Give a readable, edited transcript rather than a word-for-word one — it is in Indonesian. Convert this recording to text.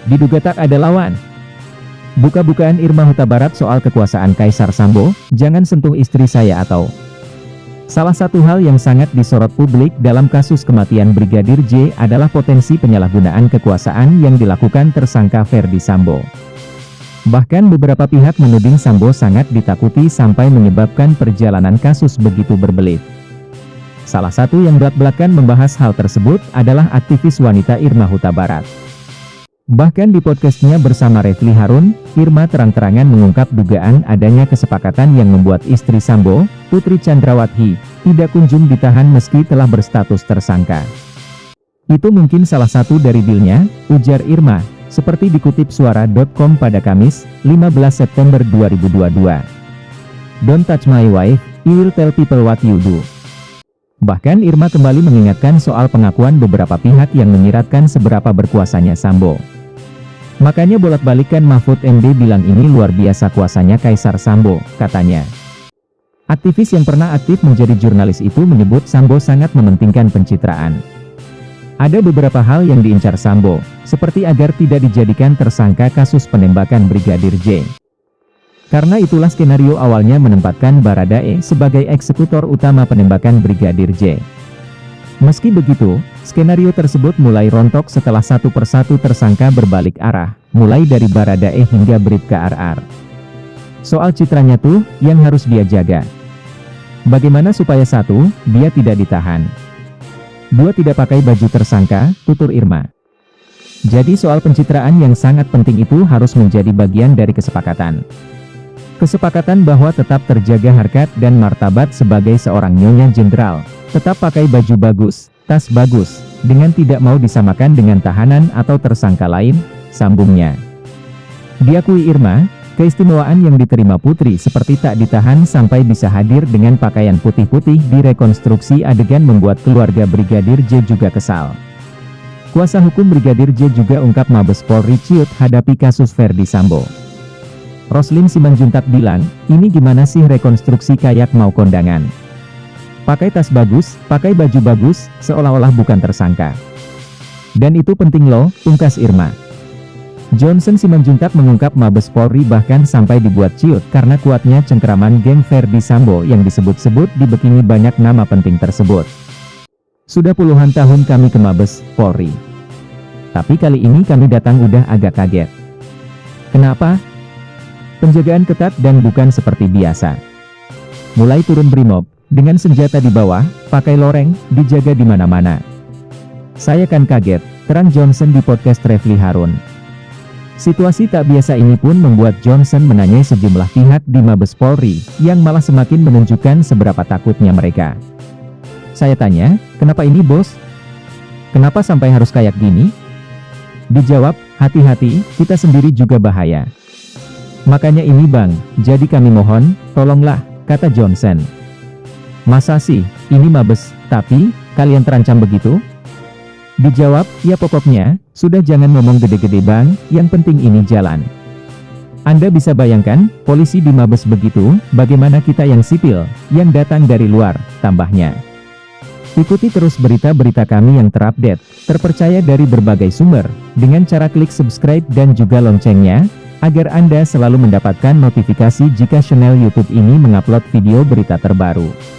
Diduga tak ada lawan. Buka-bukaan Irma Huta Barat soal kekuasaan Kaisar Sambo, jangan sentuh istri saya atau. Salah satu hal yang sangat disorot publik dalam kasus kematian Brigadir J adalah potensi penyalahgunaan kekuasaan yang dilakukan tersangka Ferdy Sambo. Bahkan beberapa pihak menuding Sambo sangat ditakuti sampai menyebabkan perjalanan kasus begitu berbelit. Salah satu yang belak-belakan membahas hal tersebut adalah aktivis wanita Irma Huta Barat. Bahkan di podcastnya bersama Refly Harun, Irma terang-terangan mengungkap dugaan adanya kesepakatan yang membuat istri Sambo, Putri Chandrawati, tidak kunjung ditahan meski telah berstatus tersangka. Itu mungkin salah satu dari dealnya, ujar Irma, seperti dikutip suara.com pada Kamis, 15 September 2022. Don't touch my wife, I will tell people what you do. Bahkan Irma kembali mengingatkan soal pengakuan beberapa pihak yang menyiratkan seberapa berkuasanya Sambo. Makanya bolak-balikan Mahfud MD bilang ini luar biasa kuasanya Kaisar Sambo, katanya. Aktivis yang pernah aktif menjadi jurnalis itu menyebut Sambo sangat mementingkan pencitraan. Ada beberapa hal yang diincar Sambo, seperti agar tidak dijadikan tersangka kasus penembakan Brigadir J. Karena itulah skenario awalnya menempatkan Baradae sebagai eksekutor utama penembakan Brigadir J. Meski begitu, skenario tersebut mulai rontok setelah satu persatu tersangka berbalik arah, mulai dari Baradae hingga Bribka RR. Soal citranya tuh, yang harus dia jaga. Bagaimana supaya satu, dia tidak ditahan. Dua, tidak pakai baju tersangka, tutur Irma. Jadi soal pencitraan yang sangat penting itu harus menjadi bagian dari kesepakatan. Kesepakatan bahwa tetap terjaga harkat dan martabat sebagai seorang nyonya jenderal. Tetap pakai baju bagus, tas bagus, dengan tidak mau disamakan dengan tahanan atau tersangka lain, sambungnya. Diakui Irma, keistimewaan yang diterima Putri seperti tak ditahan sampai bisa hadir dengan pakaian putih-putih di rekonstruksi adegan membuat keluarga Brigadir J juga kesal. Kuasa hukum Brigadir J juga ungkap Mabes Polri ciut hadapi kasus Ferdy Sambo. Roslin Simanjuntak bilang, ini gimana sih rekonstruksi kayak mau kondangan? Pakai tas bagus, pakai baju bagus, seolah-olah bukan tersangka. Dan itu penting loh, pungkas Irma. Johnson Simanjuntak mengungkap Mabes Polri bahkan sampai dibuat ciut karena kuatnya cengkeraman geng Ferdy Sambo yang disebut-sebut dibekini banyak nama penting tersebut. Sudah puluhan tahun kami ke Mabes Polri. Tapi kali ini kami datang udah agak kaget. Kenapa? Penjagaan ketat dan bukan seperti biasa. Mulai turun brimob, dengan senjata di bawah, pakai loreng, dijaga di mana-mana. Saya kan kaget, terang Johnson di podcast Refly Harun. Situasi tak biasa ini pun membuat Johnson menanyai sejumlah pihak di Mabes Polri, yang malah semakin menunjukkan seberapa takutnya mereka. Saya tanya, kenapa ini bos? Kenapa sampai harus kayak gini? Dijawab, hati-hati, kita sendiri juga bahaya. Makanya ini bang, jadi kami mohon, tolonglah, kata Johnson. Masa sih, ini Mabes, tapi, kalian terancam begitu? Dijawab, ya pokoknya, sudah jangan ngomong gede-gede bang, yang penting ini jalan. Anda bisa bayangkan, polisi di Mabes begitu, bagaimana kita yang sipil, yang datang dari luar, tambahnya. Ikuti terus berita-berita kami yang terupdate, terpercaya dari berbagai sumber, dengan cara klik subscribe dan juga loncengnya, agar Anda selalu mendapatkan notifikasi jika channel YouTube ini mengupload video berita terbaru.